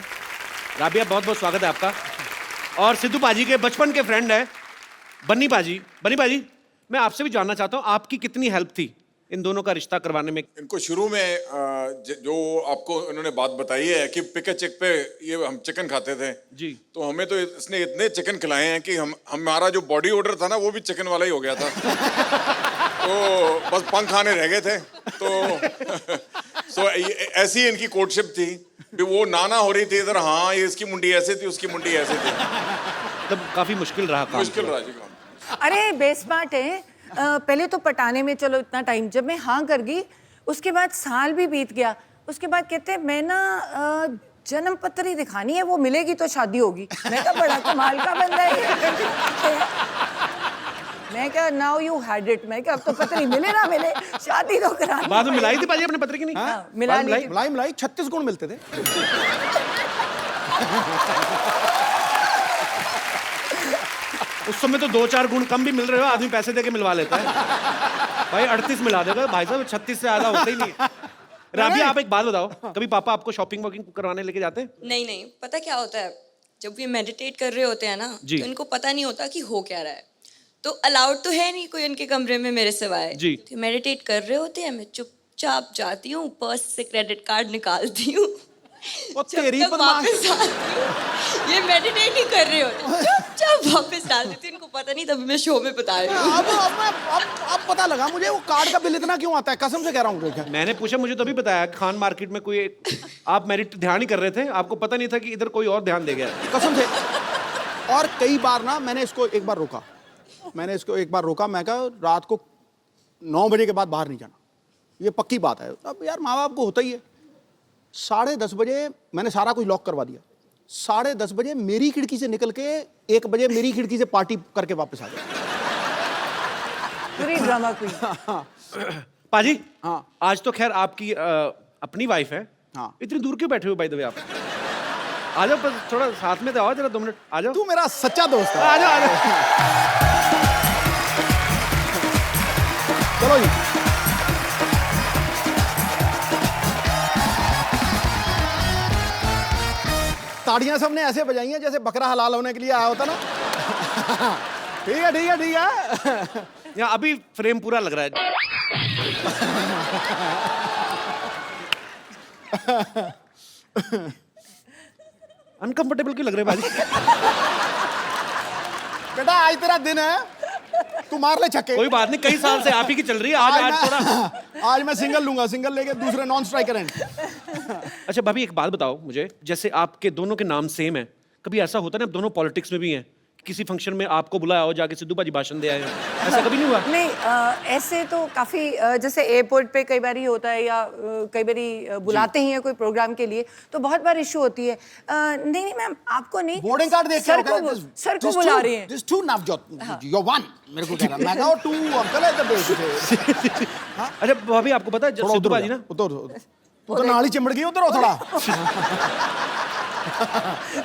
राबिया बहुत बहुत स्वागत है आपका। और सिद्धू पाजी के बचपन के फ्रेंड है बन्नी पाजी। बन्नी पाजी, मैं आपसे भी जानना चाहता हूँ आपकी कितनी हेल्प थी इन दोनों का रिश्ता करवाने में? इनको शुरू में जो आपको इन्होंने बात बताई है कि पिक चेक पे ये हम चिकन खाते थे जी, तो हमें तो इसने इतने चिकन खिलाए हैं कि हमारा जो बॉडी ऑर्डर था ना वो भी चिकन वाला ही हो गया था। तो बस पंख खाने रह गए थे। तो ऐसी इनकी कोर्टशिप थी कि वो नाना हो रही थी इधर, हाँ ये इसकी मुंडी ऐसे थी उसकी मुंडी ऐसे थी। तब काफी मुश्किल रहा काम। मुश्किल रहा जी काम। अरे बेस्मार्ट है। पहले तो पटाने में चलो इतना टाइम, जब मैं हाँ कर गई उसके बाद साल भी बीत गया। उसके बाद कहते मैं ना जन्म पत्री दिखानी है, वो मिलेगी तो शादी होगी। मैं कहा बड़ा कमाल का बंदा है। मैं कहा नाउ यू हैड इट। मैं कहा अब तो पत्री मिले ना मिले शादी तो करा। बाद में मिलाई थी पाजी अपने पत्र की नहीं? हाँ, मिला ली थी। मलाई 36 गुण मिलते थे। उस समय तो 2-4 गुण कम भी मिल रहे हो, आदमी पैसे देके मिलवा लेता है। भाई 38 मिला देगा भाई साहब, 36 से ज्यादा होता ही नहीं। राबिया आप एक बात बताओ, कभी पापा आपको शॉपिंग वॉकिंग करवाने लेके जाते हैं? नहीं नहीं, पता क्या होता है, जब ये मेडिटेट कर रहे होते हैं ना तो इनको पता नहीं होता कि हो क्या रहा है। तो अलाउड तो है नहीं कोई उनके कमरे में मेरे सिवाय। तो मेडिटेट कर रहे होते हैं, मैं चुपचाप जाती हूँ, पर्स से क्रेडिट कार्ड निकालती हूँ, तेरी वापस आती हूँ। ये मेडिटेट ही कर रहे होते, चुपचाप वापस डाल देती हूँ। इनको पता नहीं, तभी मैं शो में बता रही हूँ। अब पता लगा मुझे वो कार्ड का बिल इतना क्यों आता है, कसम से कह रहा हूँ। मैंने पूछा, मुझे तभी बताया खान मार्केट में कोई आप मेरिट ध्यान ही कर रहे थे, आपको पता नहीं था कि इधर कोई और ध्यान दे गया कसम से। और कई बार ना मैंने इसको एक बार रोका, मैं कहा रात को 9 बजे के बाद बाहर नहीं जाना, ये पक्की बात है। अब यार माँ बाप को होता ही है। 10:30 बजे मैंने सारा कुछ लॉक करवा दिया, 10:30 बजे मेरी खिड़की से निकल के 1 बजे मेरी खिड़की से पार्टी करके वापस आ गया। पूरी ड्रामा क्वीन। पाजी, हाँ। आज तो खैर आपकी अपनी वाइफ है। हाँ। इतनी दूर क्यों बैठे हो बाय द वे आप? आ जाओ, बस थोड़ा साथ में तो आओ जरा, 2 मिनट आ जाओ। तू मेरा सच्चा दोस्त है। आ जाओ आ जाओ। चलो जी। ताड़ियां सबने ऐसे बजाई हैं जैसे बकरा हलाल होने के लिए आया होता ना। ठीक है ठीक है ठीक है। यहाँ अभी फ्रेम पूरा लग रहा है। अनकंफर्टेबल क्यों लग रहे हैं बाजी? बेटा आज तेरा दिन है, तू मार ले छक्के। कोई बात नहीं, कई साल से आप ही की चल रही है। आज थोड़ा आज मैं सिंगल लूंगा, सिंगल लेके दूसरे नॉन स्ट्राइकर एंड। अच्छा भाभी, एक बात बताओ मुझे, जैसे आपके दोनों के नाम सेम है, कभी ऐसा होता है ना, आप दोनों पॉलिटिक्स में भी हैं, किसी फंक्शन में आपको बुलाया हो, जाके सिद्धू बाजी भाषण दे आए हो, ऐसा कभी नहीं हुआ? नहीं, ऐसे तो काफ़ी जैसे एयरपोर्ट पे कई बार ही होता है, या कई बार बुलाते ही हैं कोई प्रोग्राम के लिए, तो बहुत बार इशू होती है। नहीं नहीं मैम, आपको नहीं, बोर्डिंग कार्ड देख सर को बुला रहे हैं। This to Navjot, you won, मेरे को कह रहा, मैं कहा टू अंकल है इधर देख। अच्छा भाभी, आपको पता है सिद्धू बाजी ना, उधर तू तो नाली चिमड़ गई, उधर हो थोड़ा।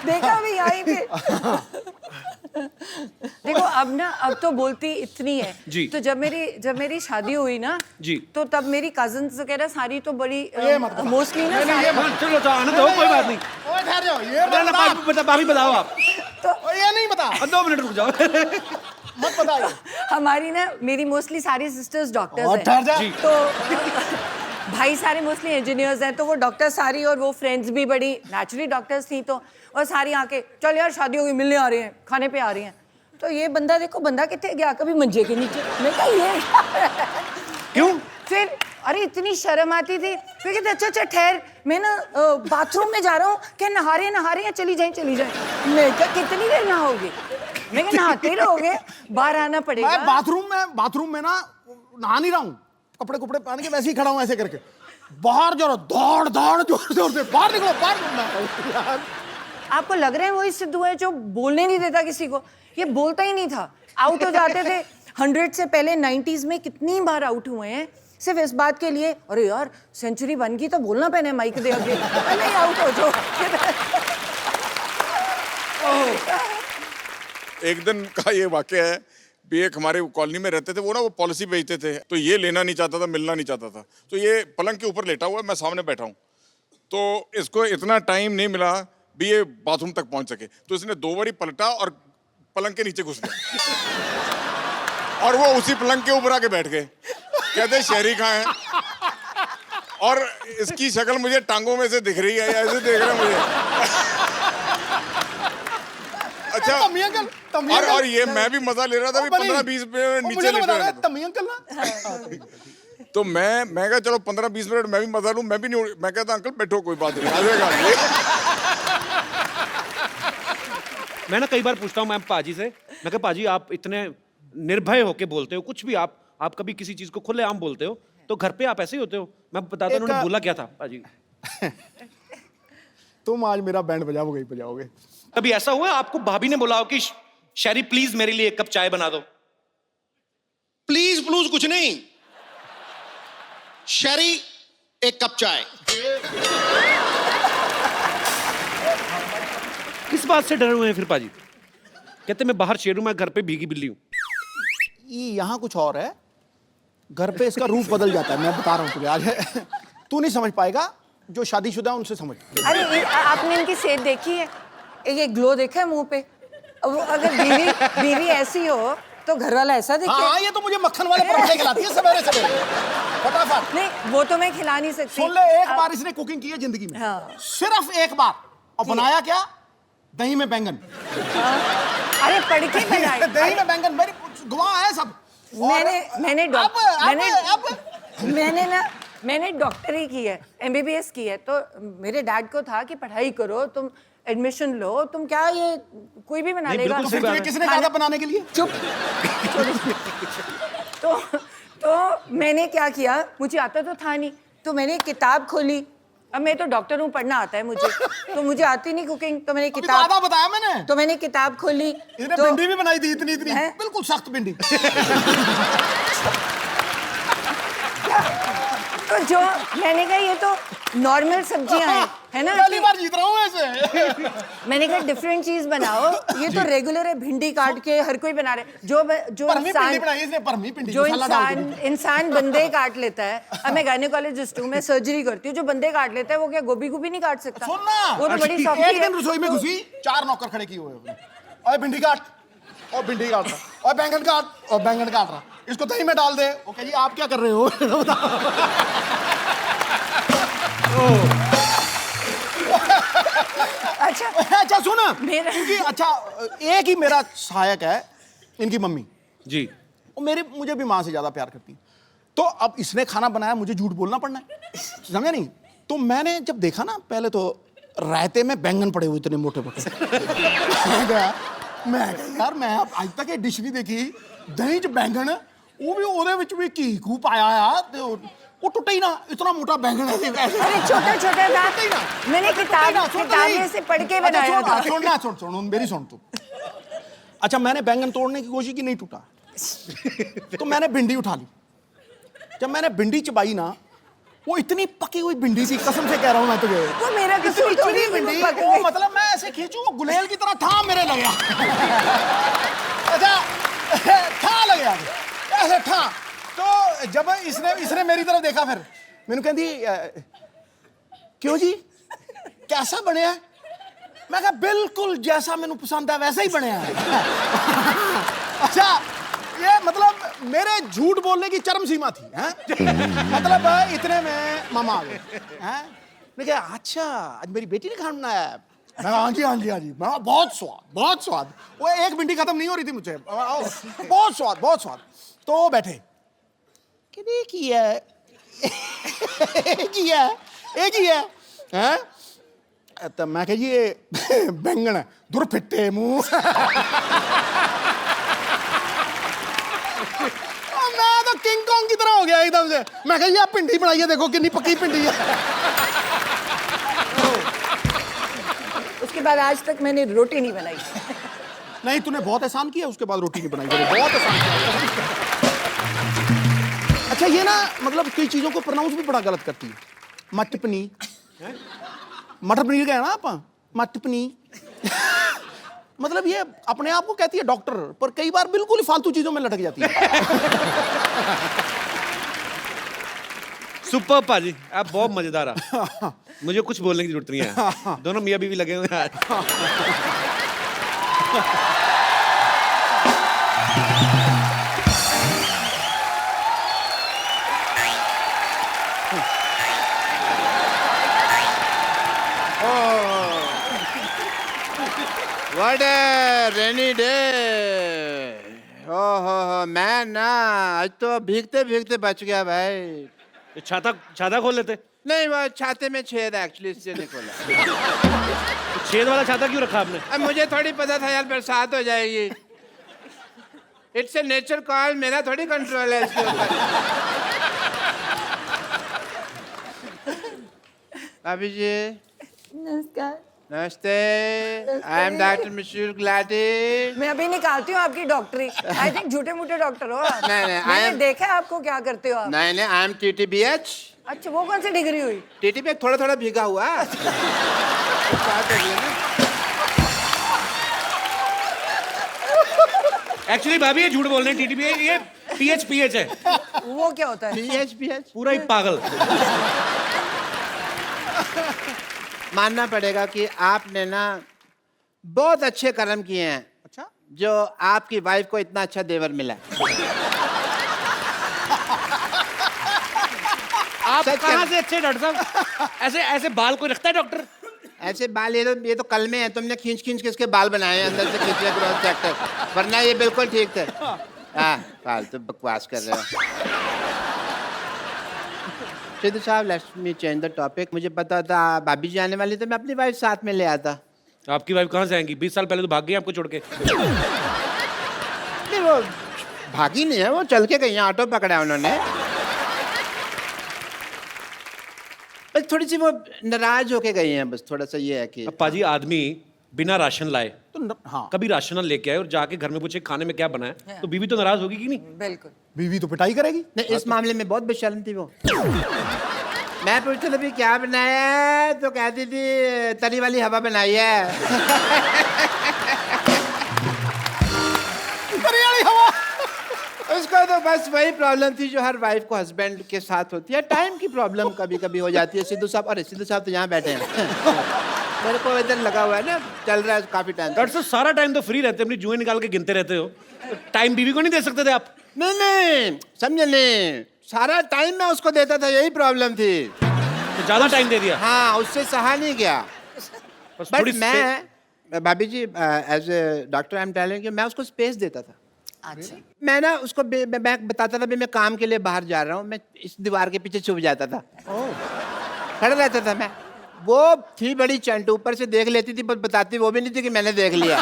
देखा भी यहीं पे। देखो अब तो बोलती इतनी है जी। तो जब मेरी शादी हुई ना जी, तो तब मेरी कजिन्स वगैरह सारी तो बड़ी मोस्टली ना चलो तो आने दो, कोई बात नहीं। ओए ठहर जाओ, ये भाभी बताओ आप। तो ये नहीं बता, 2 मिनट रुक जाओ। मत बताइए। हमारी ना मेरी मोस्टली सारी सिस्टर्स डॉक्टर्स और ठहर जा। हैं, तो भाई सारे मोस्टली इंजीनियर्स हैं, तो वो डॉक्टर सारी, और वो फ्रेंड्स भी बड़ी नेचुरली डॉक्टर्स थी, तो और सारी आके चल यार शादी होगी, मिलने आ रही हैं, खाने पे आ रही हैं। तो ये बंदा देखो, बंदा कितने गया, कभी मंजे के नीचे। मैं कहा ये क्यों? फिर अरे इतनी शर्म आती थी, फिर कहते अच्छा अच्छा ठहर, मैं ना बाथरूम में जा रहा हूँ, क्या नहा रहे हैं, चली जाए। मैं क्या कितनी देर नहाओगे? मैं क्या नहाते ही रहोगे, बाहर आना पड़ेगा। मैं बाथरूम में ना नहा नहीं रहा हूँ, कपड़े पहन के वैसे ही खड़ा हूँ ऐसे करके। बाहर जरा दौड़ जोर से बाहर निकलो, बाहर। आपको लग रहा है वही सिद्धू है जो बोलने नहीं देता किसी को? ये बोलता ही नहीं था, आउट हो जाते थे। 100 से पहले 90s में कितनी बार आउट हुए हैं सिर्फ इस बात के लिए, अरे यार सेंचुरी बन गई तो बोलना पहने माइक दे आगे, नहीं आउट हो जाओ। एक दिन का ये वाकया है, भी एक हमारे कॉलोनी में रहते थे, वो ना वो पॉलिसी बेचते थे, तो ये लेना नहीं चाहता था, मिलना नहीं चाहता था, तो ये पलंग के ऊपर लेटा हुआ है, मैं सामने बैठा हूँ, तो इसको इतना टाइम नहीं मिला भी ये बाथरूम तक पहुंच सके, तो इसने 2 बारी पलटा और पलंग के नीचे घुस गया, और वो उसी पलंग के ऊपर आके बैठ गए। कहते शहरी कहाँ है, और इसकी शक्ल मुझे टांगों में से दिख रही है, ऐसे देख रहे हैं मुझे। अच्छा, और ये मैं भी मजा ले रहा था, 15-20 मिनट नीचे लेटा रहा था। तो मैं कहा चलो 15-20 मिनट मैं भी मजा लूं, मैं भी नहीं, मैं कहता अंकल बैठो, कोई बात नहीं, आ जाएगा। मैं ना कई बार पूछता हूँ मैम पाजी से, मैं कहा पाजी आप इतने निर्भय होके बोलते हो, कुछ भी आप कभी किसी चीज को खुलेआम बोलते हो, तो घर पे आप ऐसे ही होते हो? मैं बताता हूँ उन्होंने बोला क्या था पाजी। तुम आज मेरा बैंड बजाओगे। कभी ऐसा हुआ है आपको भाभी ने बोला हो कि शैरी प्लीज मेरे लिए 1 कप चाय बना दो? प्लीज कुछ नहीं, शरी 1 कप चाय। किस बात से डरे हुए हैं फिर पाजी? कहते मैं बाहर शेर हूं, मैं घर पे भीगी बिल्ली हूं। यहाँ कुछ और है, घर पे इसका रूप बदल जाता है, मैं बता रहा हूँ तुझे आज। तू नहीं समझ पाएगा, जो शादीशुदा उनसे समझ। अरे आपने इनकी सेहत देखी है? एक ग्लो देखा है मुंह पे? वो अगर बीवी ऐसी हो तो घर वाला ऐसा दिखे? हाँ, ये तो मुझे मक्खन वाले पराठे खिलाती है सवेरे फटाफट। नहीं, वो तो मैं खिला नहीं सकती। सुन ले, एक बार इसने कुकिंग की है जिंदगी में, हाँ। सिर्फ एक बार, और बनाया क्या? दही में बैंगन। अरे पढ़ के बनाया। दही में बैंगन, मेरी गवाह है सब। मैंने डॉक्टरी की है, MBBS की है, तो मेरे डैड को था कि पढ़ाई करो, तुम एडमिशन लो, तुम क्या ये कोई भी बना लेगा। तो फिर किसने कहा था बनाने के लिए? चुप। तो मैंने क्या किया, मुझे आता तो था नहीं, तो मैंने किताब खोली अब मैं तो डॉक्टर हूँ, पढ़ना आता है मुझे, तो मुझे आती नहीं कुकिंग, तो मैंने अभी तो किताब आधा बताया मैंने। तो मैंने किताब खोली इसने तो भिंडी भी बनाई थी इतनी इतनी, हैं? बिल्कुल सख्त भिंडी। तो जो मैंने कहा ये तो नॉर्मल सब्जियां हैं, है ना? पहली बार जीत रहा हूँ ऐसे। मैंने कहा डिफरेंट चीज बनाओ, ये तो रेगुलर है, भिंडी काट के हर कोई बना रहे, जो परमी भिंडी बनाई इसने, परमी भिंडी जो मसाला डाल के। इंसान बंदे काट लेता है। अब मैं गायनेकोलॉजिस्ट हूँ, मैं सर्जरी करती हूँ, जो बंदे काट लेता है वो क्या गोभी नहीं काट सकता? सुनना, वो तो बड़ी सॉफ्टी एक है। दिन रसोई में घुसी, 4 नौकर खड़े किए हुए हैं। ओए भिंडी काट, और भिंडी काट रहा, और बैंगन काट, और बैंगन काट रहा, इसको दही में डाल दे। ओके जी, आप क्या कर रहे हो? अच्छा अच्छा सुन, मेरा- इनकी अच्छा एक ही मेरा सहायक है, इनकी मम्मी जी। वो मुझे भी माँ से ज्यादा प्यार करती है। तो अब इसने खाना बनाया, मुझे झूठ बोलना पड़ना है, समझे नहीं? तो मैंने जब देखा ना, पहले तो रायते में बैंगन पड़े हुए इतने मोटे मोटे। मैं कहा यार, मैं आज तक ये डिश नहीं देखी, दही च बैंगन, वो भी ਉਹਦੇ ਵਿੱਚ ਵੀ ਘੀ ਖੂ ਪਾਇਆ ਆ, ਤੇ वो टूटा ही ना, इतना मोटा बैंगन है। अरे छोटा छोटा था, मैंने किताब में से पढ़ के बनाया था। सुन मेरी सुन तू। अच्छा, मैंने बैंगन तोड़ने की कोशिश की, नहीं टूटा। तो मैंने भिंडी उठा ली। जब मैंने भिंडी चबाई ना, वो इतनी पकी हुई भिंडी थी, कसम से कह रहा हूँ मैं तुझे। वो मेरा कसूर थोड़ी है, भिंडी, वो पक वो गई। मतलब मैं ऐसे खींचू, वो गुलेल की तरह ठा मेरे लग गया। अच्छा, ठा लग गया ऐसे ठा। तो जब इसने मेरी तरफ देखा, फिर मैंने कहती क्यों जी, कैसा बने है? मैं कहा बिल्कुल जैसा मैंने पसंद है वैसा ही बने है। अच्छा, ये मतलब मेरे झूठ बोलने की चरम सीमा थी, हैं? मतलब इतने में मामा आ गए, हैं? मैं कहा अच्छा, आज मेरी बेटी ने खाना बनाया है? मैं कहा हाँ जी हाँ जी हाँ जी। मैं कहा बहुत स्वाद, बहुत स्वाद। वो एक भिंडी खत्म नहीं हो रही थी मुझे, बहुत स्वाद, बहुत स्वाद। तो वो बैठे, एक ही है, एक ही है, एक ही है, हैं? तो मैं कह जी ये बैंगन है, दूर फिट्टे मुंह। मैं तो किंग कॉन्ग की तरह हो गया एकदम से। मैं कह जी आप भिंडी बनाई है, देखो कितनी पक्की भिंडी है। उसके बाद आज तक मैंने रोटी नहीं बनाई। नहीं, तूने बहुत एहसान किया, उसके बाद रोटी नहीं बनाई, बहुत एहसान किया। अच्छा, ये ना मतलब कई चीजों को प्रोनाउंस भी बड़ा गलत करती है। मटर पनीर, मटर पनीर का है ना आप, मटर पनीर। मतलब ये अपने आप को कहती है डॉक्टर, पर कई बार बिल्कुल ही फालतू चीजों में लटक जाती है। सुपर पाजी, आप बहुत मजेदार है। मुझे कुछ बोलने की जरूरत नहीं है, दोनों मियाँ बीवी लगे हुए हैं। What a rainy day. हो मैं ना आज तो भीगते भीगते बच गया भाई। ये छाता खोल लेते। नहीं, वो छाते में छेद है एक्चुअली, इसलिए नहीं खोला। तो छेद वाला छाता क्यों रखा आपने? अब मुझे थोड़ी पता था यार बरसात हो जाएगी। इट्स ए नेचर कॉल, मेरा थोड़ी कंट्रोल है इसके ऊपर। अभी जी नमस्कार। नमस्ते, आई एम डॉक्टर मिशूर गुलाटी। मैं अभी निकालती हूँ आपकी डॉक्टरी। आई थिंक झूठे मूठे डॉक्टर हो आप। नहीं, नहीं, मैंने I am- देखा है आपको क्या करते हो आप। नहीं नहीं, आई एम TTBH। अच्छा, वो कौन सी डिग्री हुई? TTB थोड़ा थोड़ा भीगा हुआ। बात हो गई ना। एक्चुअली भाभी ये झूठ बोल रहे हैं, टीटीपी है, ये PH है, वो क्या होता है? PH पूरा ही पागल। मानना पड़ेगा कि आपने ना बहुत अच्छे कर्म किए हैं। अच्छा, जो आपकी वाइफ को इतना अच्छा देवर मिला। आप सच कहाँ कह- से अच्छे डॉक्टर साहब? ऐसे ऐसे बाल कोई रखता है डॉक्टर? ऐसे बाल ये तो कल में है, तुमने खींच खींच के इसके बाल बनाए हैं अंदर से, खींचे क्रॉस सेक्टर, वरना ये बिल्कुल ठीक थे। हाँ, फालतू बकवास कर रहे हो। सिद्धू साहब, let's me change the topic. मुझे पता था भाभी जी आने वाली, तो मैं अपनी वाइफ साथ में ले आता। आपकी वाइफ कहाँ से आएंगी? 20 साल पहले तो भाग गई आपको छोड़ के। नहीं, वो भागी नहीं है, वो चल के गई हैं, ऑटो पकड़ा उन्होंने। बस थोड़ी सी वो नाराज होके गई हैं, बस थोड़ा सा ये है कि अब पाजी आदमी बिना राशन लाए हाँ, कभी राशन ना लेके आए और जाके घर में पूछे खाने में क्या बना है, तो बीवी तो नाराज होगी कि नहीं? बिल्कुल। बीवी तो पिटाई करेगी। नहीं, इस मामले में बहुत बेशर्म थी वो। मैं पूछता था भी क्या बनाया है, तो कहती थी तली वाली हवा बनाई है। तरी वाली हवा। उसको तो बस वही प्रॉब्लम थी जो हर वाइफ को हस्बैंड के साथ होती है, टाइम की प्रॉब्लम कभी कभी हो जाती है। सिद्धू साहब, अरे सिद्धू साहब तो यहाँ बैठे हैं। मेरे को इधर लगा हुआ है ना, चल रहा है काफी टाइम। डॉक्टर साहब सारा टाइम तो फ्री रहते, अपनी जुएं निकाल के गिनते रहते हो, टाइम बीवी को नहीं दे सकते थे आप? नहीं नहीं, समझे नहीं, सारा टाइम मैं उसको देता था, यही प्रॉब्लम थी। तो ज्यादा टाइम दे दिया? हाँ, उससे सहा नहीं गया। बस बट थोड़ी मैं भाभी जी, as a doctor I am telling you, मैं उसको स्पेस देता था। अच्छा। मैं ना उसको मैं बताता था भी मैं काम के लिए बाहर जा रहा हूँ, मैं इस दीवार के पीछे छुप जाता था, खड़ा रहता था मैं। वो थी बड़ी चंट, ऊपर से देख लेती थी, पर बताती वो भी नहीं थी कि मैंने देख लिया।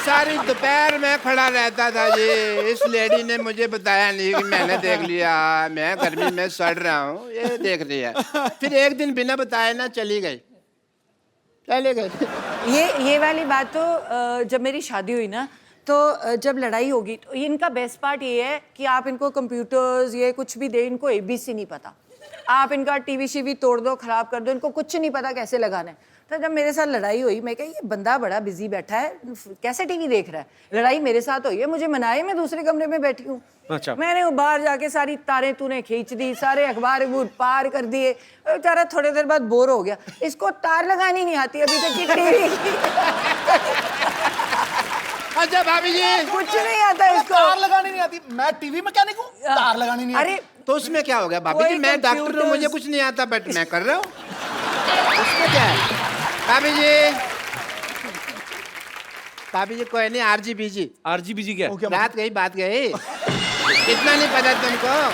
सारी दोपहर में खड़ा रहता था जी, इस लेडी ने मुझे बताया नहीं कि मैंने देख लिया, मैं गर्मी में सड़ रहा हूँ, ये देख रही है। फिर एक दिन बिना बताए ना चली गई। ये वाली बात तो जब मेरी शादी हुई ना, तो जब लड़ाई होगी तो इनका बेस्ट पार्ट ये है कि आप इनको कंप्यूटर्स ये कुछ भी दे, इनको एबीसी नहीं पता। आप इनका टीवी शीवी तोड़ दो, खराब कर दो, इनको कुछ नहीं पता कैसे लगाना है। तो जब मेरे साथ लड़ाई हुई, मैं कहा ये बंदा बड़ा बिजी बैठा है, कैसे टीवी देख रहा है। लड़ाई मेरे साथ हुई है, मुझे मनाए, मैं दूसरे कमरे में बैठी हूँ। अच्छा। मैंने बाहर जाके सारी तारें तूने खींच दी, सारे अखबार पार कर दिए। बेचारा थोड़ी देर बाद बोर हो गया, इसको तार लगानी नहीं आती अभी तक की टीवी। अच्छा भाभी जी, कुछ नहीं आता इसको, तार लगानी नहीं आती। मैं टीवी मैकेनिक हूँ, तार लगानी नहीं आती। अरे तो उसमें क्या हो गया भाभी जी, मैं डॉक्टर हूँ, मुझे कुछ नहीं आता, बट मैं कर रहा हूँ, उसमें क्या है? भाभी जी कोई नहीं, आरजीबीजी। आरजीबीजी क्या है? बात गई इतना नहीं पता तुमको?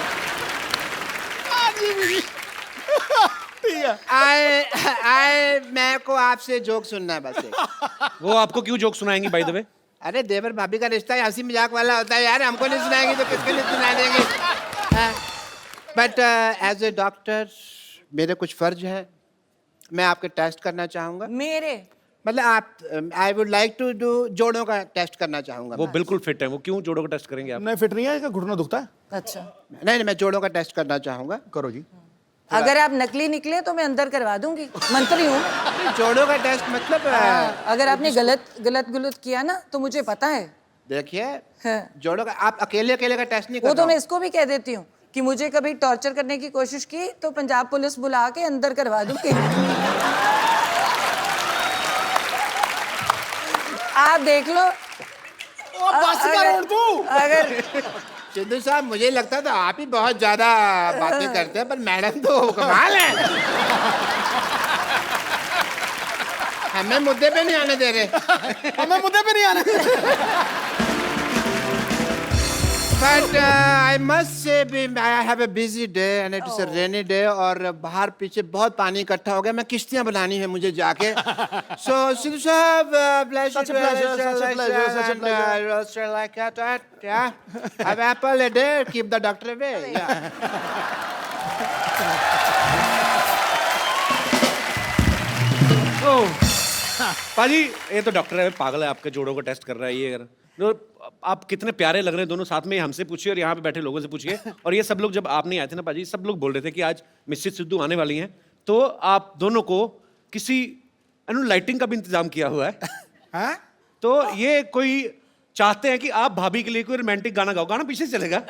ठीक है। आए मैं को आपसे जोक सुनना है बस एक। वो आपको क्यों जोक सुनाएंगी बाय द वे? अरे देवर भाभी का रिश्ता हंसी मजाक वाला होता है यार, हमको नहीं सुनाएंगे तो किसको नहीं सुना देंगे। बट एज ए डॉक्टर मेरे कुछ फर्ज है, मैं आपके टेस्ट करना चाहूंगा। मेरे मतलब आप, I would like to do जोड़ों का टेस्ट करना चाहूंगा। वो बिल्कुल फिट है, वो क्यों जोड़ों का टेस्ट करेंगे आप? नहीं फिट नहीं है, इसका घुटना दुखता है। अच्छा, नहीं, मैं जोड़ों का टेस्ट करना चाहूंगा। करो जी। अगर आप नकली निकले तो मैं अंदर करवा दूंगी, मंत्री हूँ। जोड़ों का टेस्ट मतलब अगर आपने गलत किया ना तो मुझे पता है। देखिए, हाँ। जोड़ों का आप अकेले का टेस्ट नहीं कर वो रहा तो मैं इसको भी कह देती हूँ कि मुझे कभी टॉर्चर करने की कोशिश की तो पंजाब पुलिस बुला के अंदर करवा दूंगी। आप देख लो। अगर सिद्धू साहब, मुझे लगता था आप ही बहुत ज्यादा बातें करते हैं, पर मैडम तो कमाल है। हमें मुद्दे पे नहीं आने दे रहे। हमें मुद्दे पे नहीं आने। But I must say I have a busy day and it is a rainy day, और बाहर पीछे बहुत पानी इकट्ठा हो गया, मैं किश्तियां बनानी है मुझे जाके। सो सिद्धू साहब, Such a pleasure, such a pleasure, such a pleasure. like that, yeah. Have apple a day, keep the doctor away. Yeah. पाजी ये तो डॉक्टर है, पागल है, आपके जोड़ों का टेस्ट कर रहा है ये। आप कितने प्यारे लग रहे हैं दोनों साथ में, हमसे पूछिए और यहाँ पे बैठे लोगों से पूछिए। और ये सब लोग जब आप नहीं आए थे ना पाजी, सब लोग बोल रहे थे कि आज मिसेस सिद्धू आने वाली हैं, तो आप दोनों को किसी लाइटिंग का भी इंतजाम किया हुआ है। हाँ? तो ये कोई चाहते हैं कि आप भाभी के लिए कोई रोमांटिक गाना गाओ, गाना पीछे चलेगा।